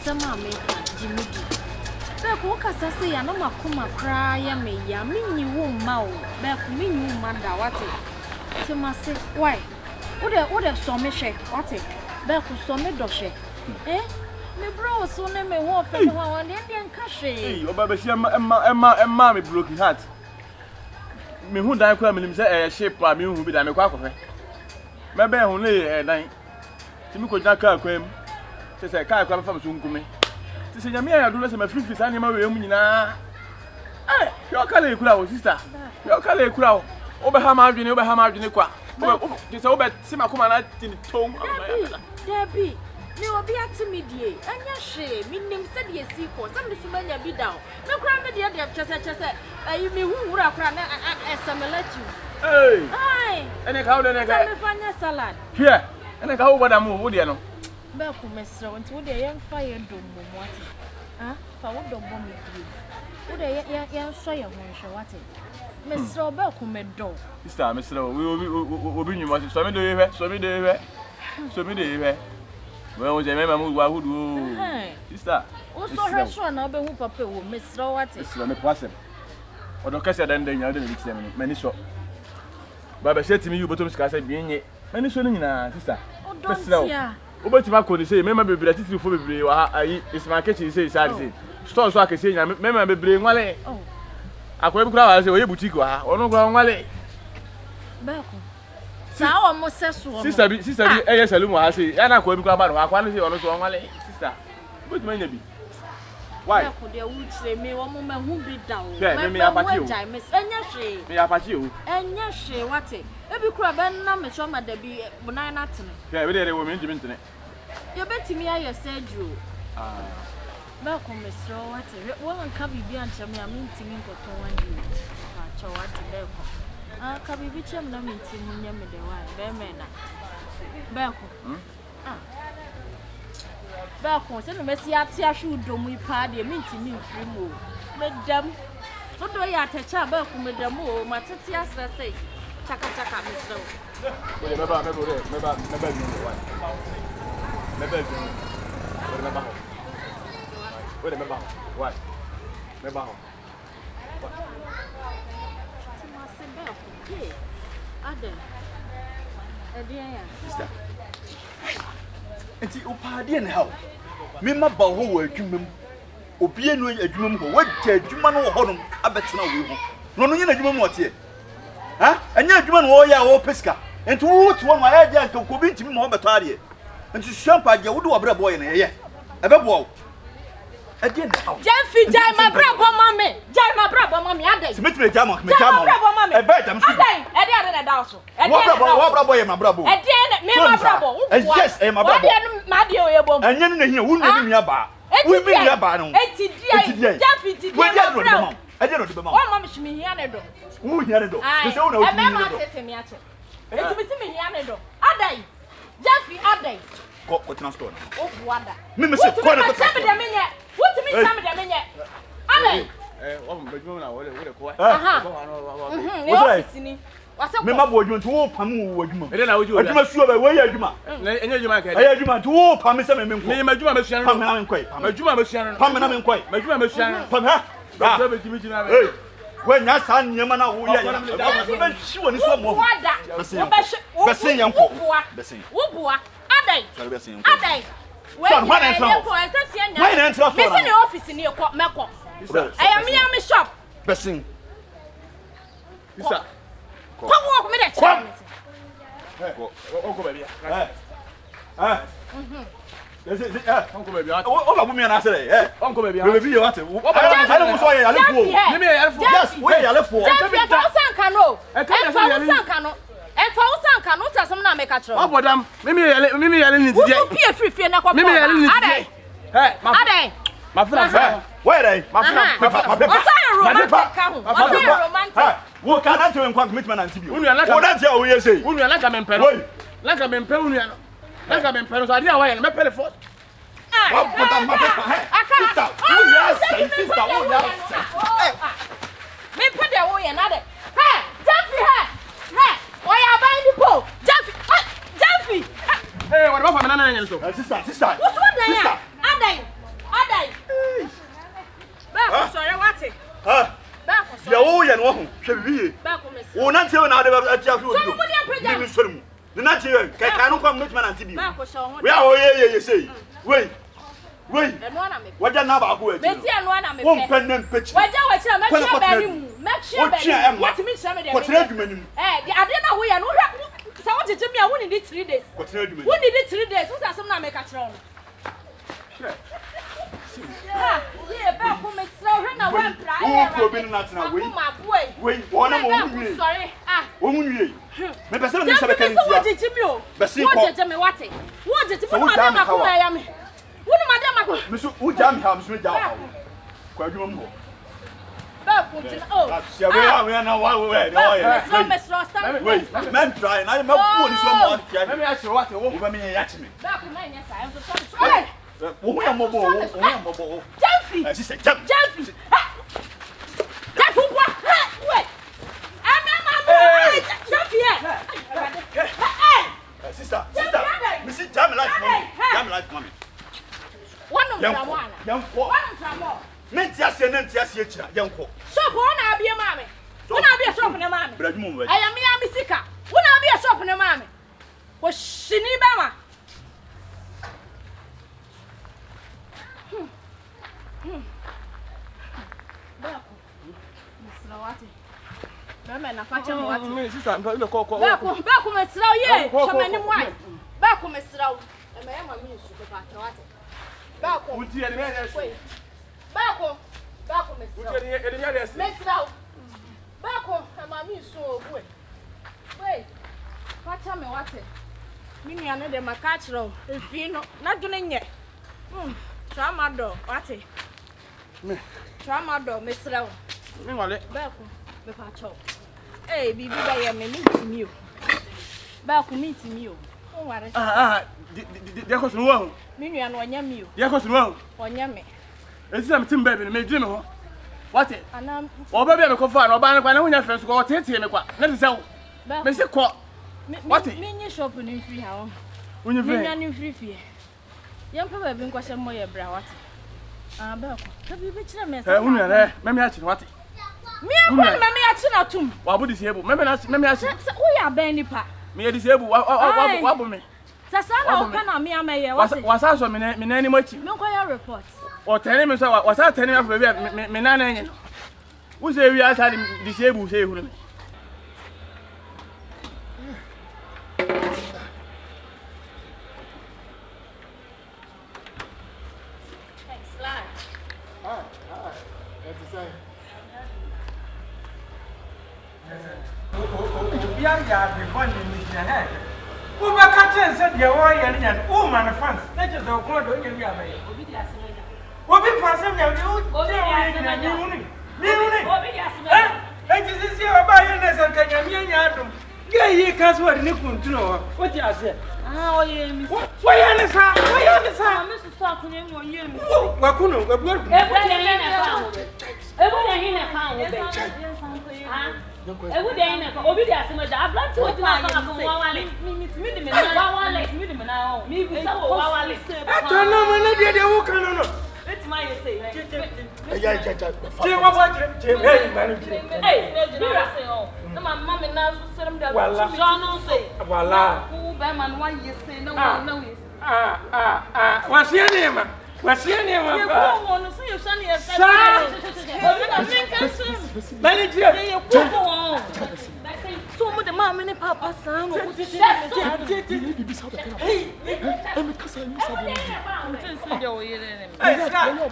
asema America Jimidi. Be ko kasa se ya no makoma kra ya me ya menyi wo ma o. Be ko menyi ma da wate. Ti ma se why? Wo de so me hwe wate. Be ko so me do hwe. Me bro so ne me ho fe ho wa ne de nka hwe. Eh oba be sia emma me broken heart. Me hu dan kwa me nim se shape a me hu bi da me kwa akofе. Me be hu le dan. Ti mi ko ja ka kwam. Se ka kwa me fam so nkume. Ti se nyame ya do le se ma free sa ne ma we mu nyina. Yo kala ekura wo sister. Yo kala ekura wo. Obe ha ma adwene kwa. Ti se obe ti makoma na tin tom. Debbie me obi atimidie anya hwe minim se de esi ko se me suma nya bi down me kura me de chese ayi me hu wura kura na esemelatu ene ka wo de ne ka me fanya salad here ene ka wo boda mu wo de no be ku mesre wonti wo de ye mfa ye dombo wate fa wo dombo me bi wo de ye so ye ho hwe wate mesre be ku me do sister mesre obi nyuma so me do ye so me de ye well, je mema mu wa hudu. Sister. O so hwe so na obe hu papa wo mesra wate. Mesra me kwasem. Odo kase dan dan nya de me kitem ni. Mani so. Baba se timi yu botom sika se bienye. Mani so ni nyina sister. Mesra. Obetima ko ni se mema bebre titiri fo bebre wa ha ayi isma kitchen se side se. Store so akese nya mema bebre nwale. Akwa bi kura wa se oye boutique wa ha. Onu kura nwale. Bako. Sawa mo seso. Sister bi eye salum ha se. Ya na akwa bi kura ba no akwa no se onu so nwale. Sister. Obetima nya bi. Why? Bako de wuchire me wo mo ma hu bi da o. Me apati o. Enya hwe. Me apati o. Enya hwe wate. Ebi kura be na me so ma da bi bunan na tene. Yeah, we dey wo me ntimi ntene. Ye betimi aye seju. Bako me so wate. Wo nka bibi anche me ntimi nkoto wandi. Cho wate beko. Ka bibi chem na ntimi nya me de wa. Be me na. Beko. Bako se no mesi ate ahwe udomu ipa de ntimi mfiri mo. Medam. Odo ya tacha bako medam o matete asra sei. Chaka mesro. Oye me ba ni wa. Why? Me ba ho. Sister. Enti opade ne hawo. Me ma ba ho wa adwumam. Obi enu adwumam ho. Wagya adwuma no ho no abetena we ho. No no nyina adwuma mu ote. Anya adwuma no wo ya wo pesika. Enti wo to no ayagya nka ko bi ntimi mo beto ade. Enti suampa agya wo do obrɛ boy ne ye. Ebebo wo. Again now. Gyamfi jai ma brabo mama. Jai ma brabo mama adai. Simetime jama, me jama. Ebe jam su. Adai, ede na da so. Wo brabo ye ma brabo. Ede me ma brabo. Yes, e ma brabo. Ede ma de oye bom. Anya no na hia, wo nua nua ba. Wo bi nua ba no. Eti dia. Gyamfi ti dia. Wo dia no de mama. Ede no de mama. Wo mama shimi hia ne do. Wo hia ne do. Se wo na wo hia ne do. E ma tete me ache. Eti mi ti me hia ne do. Adai. Gyamfi adai. Ko transport. O buada. Me se ko na ko. What do you mean some of them yet? Ale. O me na wo ko. Ne office ni. Me ma bo adwuma nti wo pam wo adwuma. E de na wo ju. Adwuma suo ba wo ye adwuma. Enye adwuma ka. E adwuma nti wo pam se me nko. Me adwuma me suan no. Pam na me nkoi. Pam adwuma me suan no. Pam na me nkoi. Adwuma me suan no. Pam ha. Ba be timi jina me. Hey. Wo nya sa nyema na wo ye. Be hyi woni so mo. Be sen yanko. Be sen. Wo bua. Adai. Adai. Why not tell me? Listen, your office in your meko. I am here, shop. Bessin. Come walk me there. Come. Uncle baby. Oh, me and I say, Uncle baby. Baby, you want to? I don't saw you. I look for. Let me. Yes, where you look for. And for some can not some na make a try. Oh, madam, mimi yelling it. You be free fear na kwa. Mimi yelling it. Hey, my friend. Where are they? My friend. Romantic. Wo can not to enquire commitment and TV. Wo don't tell we say. Unu like am empero. Like am empero unu no. Like am empero so dia why me pele first. What put am my sister. Who you say sister? Who you say? Me put the wo ye na de. Hey, Gyamfi hey. Hey. Why are buying the pole? Gyamfi! Hey, what about my nana? Sister. What's what they are? Adai. wo ho hwe biye wo na ntie na ade ba atia hwe obi ni nsori mu ni na ntie kai kai no kwa mutuma na ntie bi we a o ye sei wei waja na ba ko e besi anu ana me wo mpen na mpechi waja wa kira ma kira ba ni mu ma kira ba ni mu watimi kira me de ko tira adwuma ni mu de ade na wo ya no hwa sa wo jeje mi a wo ni 3 days ko tira adwuma wo ni 3 days wo sa sem na me ka kira no ha ye ba ko me sra hwe na wa pra wo ko bi na tena wei wona mo nwie sorry wo nwie me pese no se be kan tia wo jeje mi o besi ko wo jeje me wate wo jeje mi ma ma ko ya me wonu madam ko misu u jam ha misu jam kwa adwuma mo ba ko tina oh sia we na wa we no ye mesro stand wait men try na me ko ni so mo tia me ya chiro wate wo ba me ya chi me ba ko na nya sa enso sorry wo ya mo bo wo ya mo bo Gyamfi si se Gyamfi Gyamfi kwa wait Gyamfi sister me see jam life mommy one from one yanko mentia se nentia se kira yanko shop wona abie mame wona abie shop ne mame bradum mo ayami ya misika wona abie shop ne mame wo shini ba ma Bako Msrawati Mama na facha mwati me sister mpa ko Bako mesraw ye chamani mwai Bako mesraw ema ya mami nsu ko facha wati Bako uti ya me ya Bako mesraw uti ya ya mesraw Bako mami nsu obu we facha me wati mini ane de makachro efi no na dune nye Tramado wati me Tramado mesraw me ngale Bako me pacho bibi ba ye me meet o Bako meet me o won ware de ko sunu wo mi nua no onya mi o de ko sunu wo onya me ezi am tim baby me dwene me ho wate ana oba bia me ko fa na oba ne kwa na hunya fe so ko tete me kwa na de se wo me se ko wate me nyi shop ni free ha wo unyi fe me nua ni free fie yempa ba bi nkwashe mo ye bra wate Bako ka bi be kire me sa unyi re me me achi wate me akwa me me achi na tum wa bu disable me me achi wo ya ban nipa me disable wa bu me sasa na o ka na me amaye wate wasa so me na ni machi me nko ya report o tene me so wasa tene me afa bia me na na enye wo se wi asa disable se ehunu me Ya be bonne ni he. Wo ba ka chen se de wo ye nya o man fans. Na je so ko do ye ya be. obi di asema ja Obi fans ya de o. obi di asema ja Ni uni. obi di asema ja E ji si o ba ye na se ka nya nya adum. Ge yi ka so ni kuntuno wo ti ase. oye mi Wo ye ni sa. mi so akunye mi oye mi Wa kuno wa bu. ebu de yin na fa wo be ebu de yin na fa obi di asema ja ablanti o ti na fa ko wa wale mi di me na mi bi sa wo wa wale Ato na mo na de wo kan no. eti ma ye say ya Ti wa ba je me ma ni. bira say na mama me na so serem da Wala. so no say Wala. ku ba man wa ye say na wo ye Wasie ni ma. ye ko won so ye shan ye say obi na me kan so Bani je. ye ku ko won so mo de ma me ne papa san no ku ti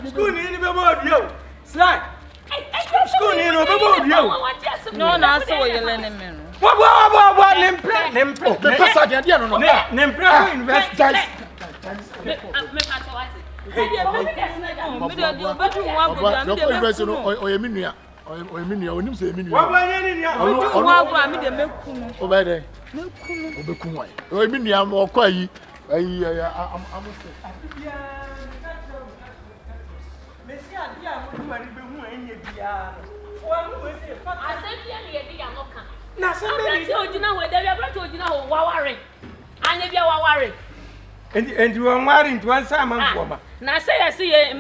School ni be mo dio. Slide. School ni no be mo dio. no na so ye le ne me no Wa nempre. me pesa de dia no no Nempre ko invest guys. me pa to what me de obedu wa go am de Oye minua onim se Wa minua ba ye ni nia. wa go am de meku no obede obekum wa oye minua mo kwa yi ayi amose Mesi ade a mo mari be hu enye bia. Wa mu we se fa. asebia ne ye di ya no ka Na se be abranti ogina ho da abranti ogina ho waware anya bia waware And you are married to one Simon woman. Now say I see a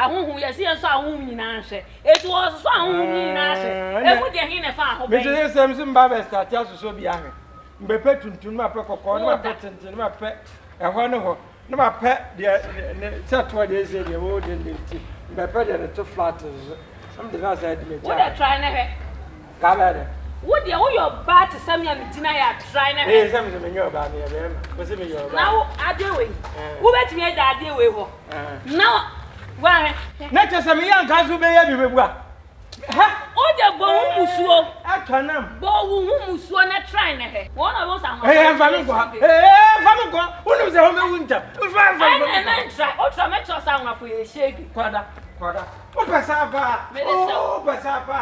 who you see a song in answer. It was song in answer. And put your hand a farm. Mr. Samson Babes that tells so be young. Be pet to my pepper, no pet and my pet, and one of no my pet, the set what they say the old in the pet and two flatters. Something else I did. What I try never. Gavada. Would you owe your bat to some young Tina try never? Hey, something in your body. Was it your now? I do it. Who bet me that deal with her? Now, why? Not just some young guys who may have you. Oh, the bone musuo. I can't. Bo musuo na try never. One of us. Hey, Famigo. One of the home winter. And try. Oh, try make your sound for your shake. Quada. Oh, Passapa. Oh, Passapa.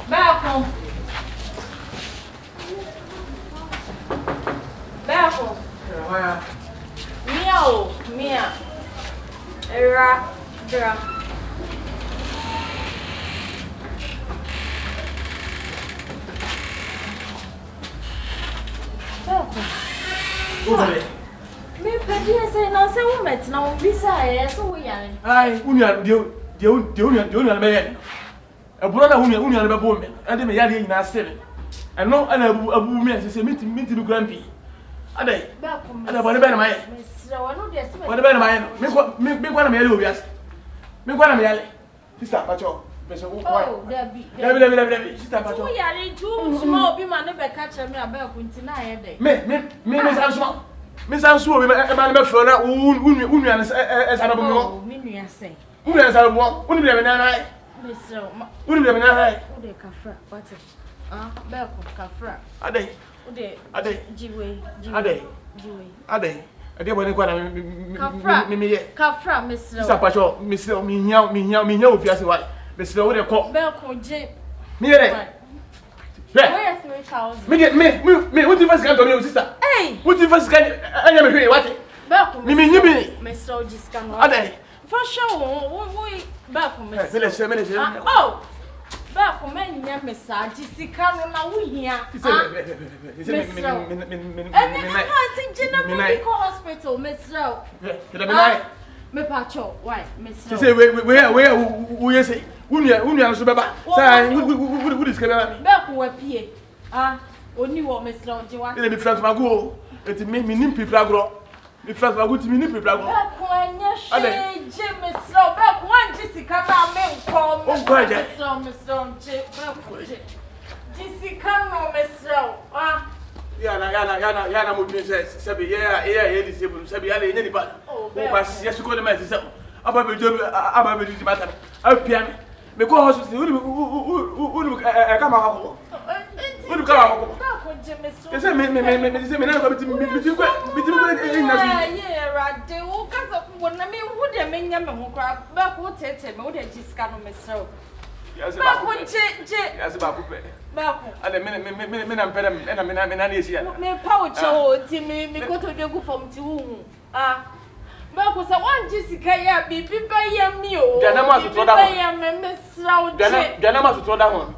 Back. Mia. Era. Me pedi say na say wo met na wo bisa e so wo yare. Ai, unia de me. E bro na unia be bo me. Ade me yare nyina sele. Eno ana abu me say minti bi grandpi. Adai. Ada bone be na mai. Mesra wonu de se. Bone be na mai. Me kwa na me yare obi as. Me kwa na me yare. Sister Pacho. Oh, Debbie. Sister Pacho. Wo yare tu small obi ma ne be ka kire me abaku nti na ye dey. Me san small. Me san so we me fro na unu an esa na bo me ho. Me nua sen. Unu esa na bo. Unu bi me na na. Mesra. Unu bi me na na. Wo de kafra, what? Be ko kafra. Adai. Wo de jiwe. Adai. Ade bo ni kwa na me ye. Kafra mesra. Sister Pacho, mesra me nya ofi ase wa. Mesra wo de ko. Be ko je. Me ye. Where 3,000? Me, what you first can to me, sister? Hey! What you first can I am here, what? Me, Mr. Giscan. Ade. For sure, we back on Minute. Oh! Back on men, Mr. Giscan, now we here. Hospital, Mr. Me pacho, why, Mr. She say, where you say? Unia so baba. Say, who is coming? Back where PA. Only what Mr. Jiwa. Let me friends mago. It me nim people agro. Me friends mago to me nim people agro. Back when you say, Mr. Back one Jessica men call Mr. Jessica no Mr. Yana mo bi se be ye disable se be yana ni ba. O ba si su ko le ma se aba be di mata. Apia me go hospital unu ka ma ko. Unu ka ma ko. Ke se me na ko biti ko na su. Yeah, rade wo ka so ko na me hu de me nya me ho kra ba ko tete me wo de Jessica no Mr. Ba ko je. Ya se ba ku pe. Bako. Ale me na mpeda me na esi ya. Me pa o cho ti me ko to de gu fom ti hu. Bako sa wan Jessica ya bibi ba ya mi o. Gana ma so to da ho. Bibi ba ya me mesra o je. Gana ma so to da ho.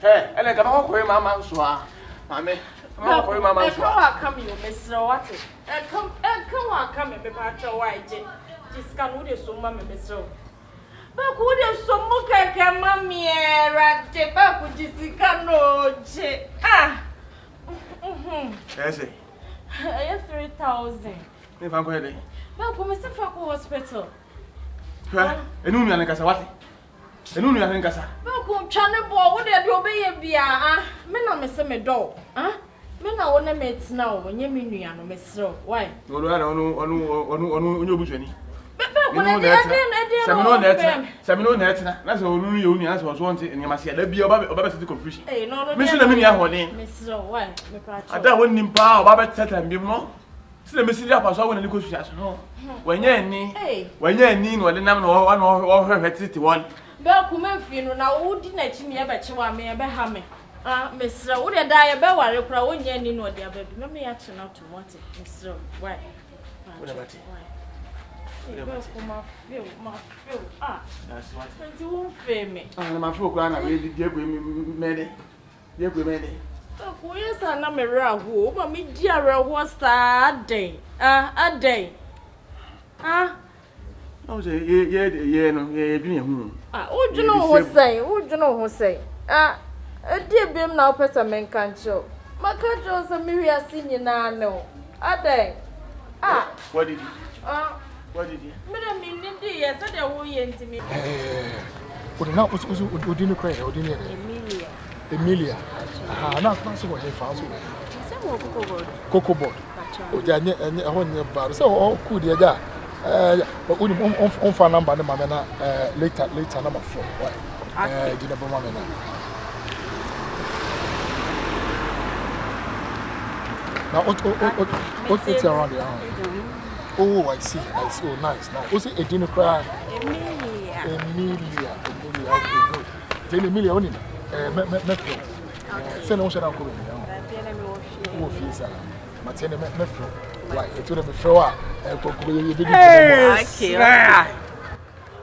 He, ele ka ba ko e mama nso a. Mame. Ma ko e mama nso. E ka wa ka mi o mesra o ate. E ka wa ka me pa cho wa je. Jessica no de so ma me mesra o. Baku de somo keke mami era de baku Jessica no je. Yes. 3,000. Me fa ko hele. Baku me se fa ko hospital. Ha, enu nu an kasa wate. Enu nu an kasa. Baku twane bo wo de obeye bia me na me se me do. Me na wo na me tina wo nye me nua no me sro. Why? Onu onye obusuani. Samino netina. Na so onu ye onu aso so nti nyama se da bia oba be confusion. Me so na me nia hoden. Me sro why? Me pa cho. Ada won nimpa oba be tata mbim no. Se na me si dia paso wona ni ko suya so no. Wanya ni no de nam no wo hwehwe titi won. Be ku me fi no na wo di na chi me e be che wa me e be ha me. Me sro wo de da ye be ware kura wo nya ni no de abedu. Me ya che na to what? Me sro why? Why? Ah, that's what. You won't fail me. I'm a fool, and I really gave me many. You give me. Oh, yes, I'm a rahu, but me, dear, was a day. A day. Ah, I was a yeah, no, yeah, ah, what do you know who say? What do you know who say? Ah, a dear beam now, Pessaman can't show. My country a Miria senior now, no. A day. Ah, what did you? What did you? Madam, yes, I don't want you to me. What didn't cry, or didn't Emilia. Ah, not possible. He found cocoa board. Oh, Janya, and I want your bar. So, all could you there? But we on for number, the mamma later, number 4. Why? Did a mamma. Now, what's around the house? Oh, I see. Oh, nice. Now, what's it a dinner cry? Emilia. Then Emilia only. Metro. Send on shut up. Oh, Fisa. Matena Metro. Why? It would be fair. Hey,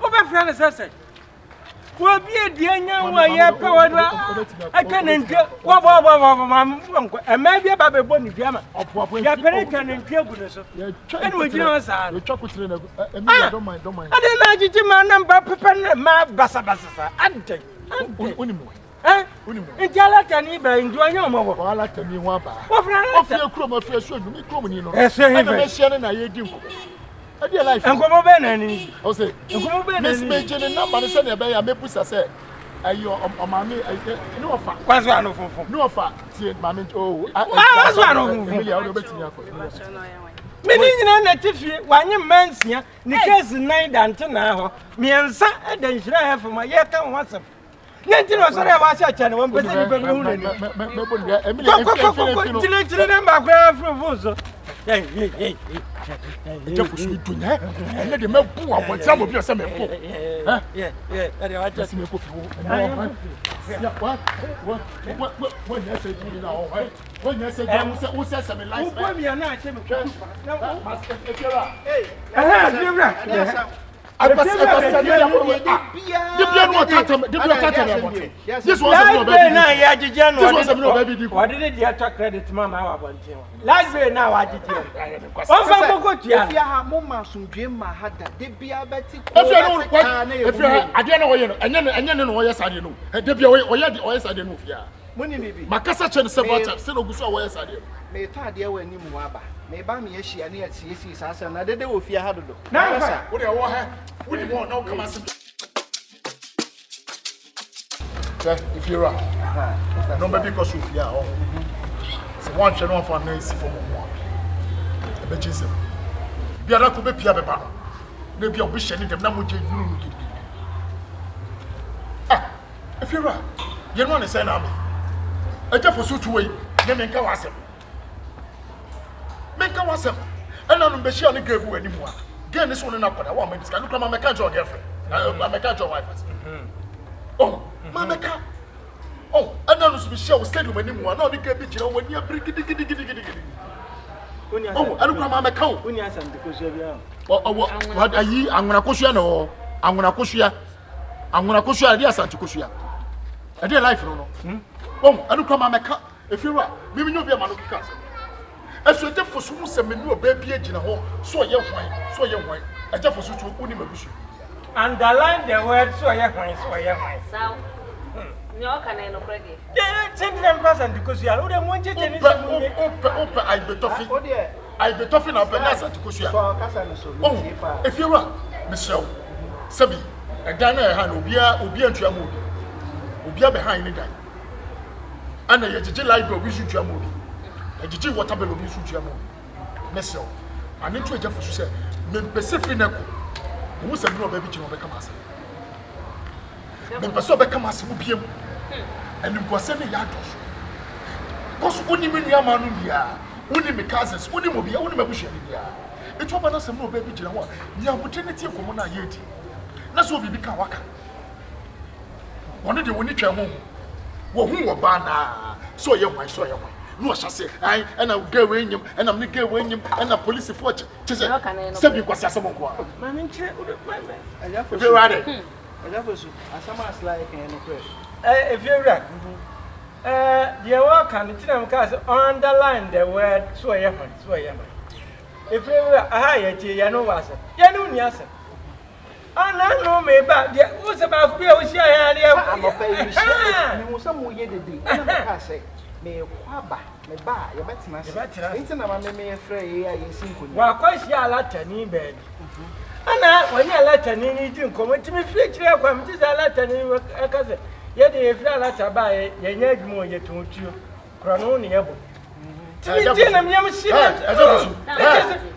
my friend is said. Will be a dear young way. I can enjoy and maybe a baby bonny jammer. American and Gilbert. And with you, sir, chocolate. Don't mind. I didn't imagine my number, Pepper, my bassa. Eh? Injala tani ba enjoy your mama. Wala tani wa ba. Of your chrome of your show, me chrome ni no. Yes, sir. Na ye di ko. E dey life. Enkomo be na ni. O say, enkomo be na ni. Miss Meje ni number say na be ya mepusa say. Ayo omami no offer. Kwazo anu funfun. No offer. Tie mama oh. Kwazo anu funfun. Emilia o do betimi akọ. Me ni nyina na tifie wanye mansia ni case 9 dante na ho. Miensa e da nhira hefu ma ye kan WhatsApp. Yentino sore wa cha cha ne won pese ni pelu hu ni. Me bonde Emilia e tile na mbakwa afrofuzo. Hey. Jafusu dunya. Ene de me bu abontia mo bi o se me po. Yeah. Ade wa cha me ko fi wo. What you say to me now? What you say? Who says some lies? Who me na che me kwa. Hey. This was was a no baby. What did the attack credit, Mamma? Last day now, I did. If you have more some dream, I had that. If I don't know, and then yes, I know. Yes, I didn't know. Makasa chen sebata se no guso wo yesa de me ta de wa ni mu aba me ba me yehia na yesi sasa na dede wo fia ha dodo na sa wo de wo ha wo di mo na come as if you're no maybe because you fear oh so one channel of an nice for mo e be chise bia da ko be pia be ba na bia obi hye ni dem na mo je nuru mu gidi if you're you know say na me eje for so tuwe ne menka wasem ena no be hia ne gabu animu a ge ne so ne na koda wa ma diska no kama meka jo girlfriend na meka jo wife oh ma meka oh ena no so be hia wo stadium animu a na ne gabi gira wo ni abiri gidi oh anu kama meka o uni asan de ko so bia what ayi anwona kosua no anwona kosua dia asan kosua e dey life no oh anu kama meka efiwa mimi nyo bia ma no kika eso je fosu mu se menu obabi agina ho so ye hwan eje fosu tu oni mabusu underline the word so ye hwan sao ni o kana no kredi change them person because you are the one je tell me open I be toffee na open asa tikusu ya so kasa no so ni pa efiwa Michelle sabi edan na ha no obi antua mu obi behind ni dan ana ye jiji light obi su tua mu obi ejiji water bell obi su tua mu Michelle ani tu eja fosu se me specific na ko wo se no oba bi jina oba kama asa me peso oba kama asa mu biem eni kwase ne ya dos koso oni me nua ma no bia oni me cousins oni mo bia oni mabushia bia etu oba na se no oba bi jina ho nya opportunity komo na ye di na so obi bi ka waka woni de woni twa ho wo hu wo ba na so ye hwan no shase ai na ga we nyim na me ga we nyim na police for chese se bi kwasi asem ko ma me nche Agya for if you ready Agya for so asama asla e kan no kre if you ready the work and tinam cause underline the word so yaman if you aha ya no was ya no ni asa ana no me ba de wo se ba ku ya wo sia ya ne am pa you share me wo sam wo ye dede na me ka say me kwaba me ba ye betina se nti na ma me frɛ ye ya ye sinko wa kwa sia alatani be ana wani alatani ni din ko mutimi fi kire kwa mti alatani ka se ye de fi alata ba ye nya adwuma ye tontuo krono ne ye bo timi na me yam shira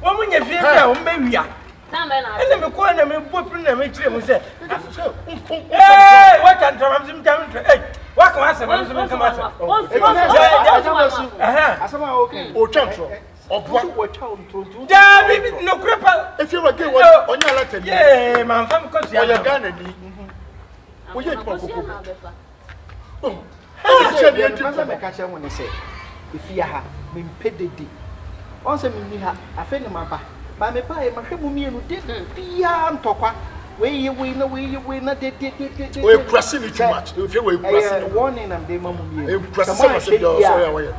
wo mu nya fi bia wo mba wia ene me ko na me popri na me kire mu se what can tram sim jam wa kan asa ma sim kan asa asama okay o chantro obwa wo chaw ntonto ja bibi no krepa if you were gay what on your letter yeah man fam ko sia ya Ghana ni wo ye ko ko Masa me catch am when say if you ha me mpedede on say me ni ha afa ni maba ba me ba e ma hwemu mienu de bia ntokwa we na de we pressing it too much if you were pressing warning am de mamu mienu pressing so ya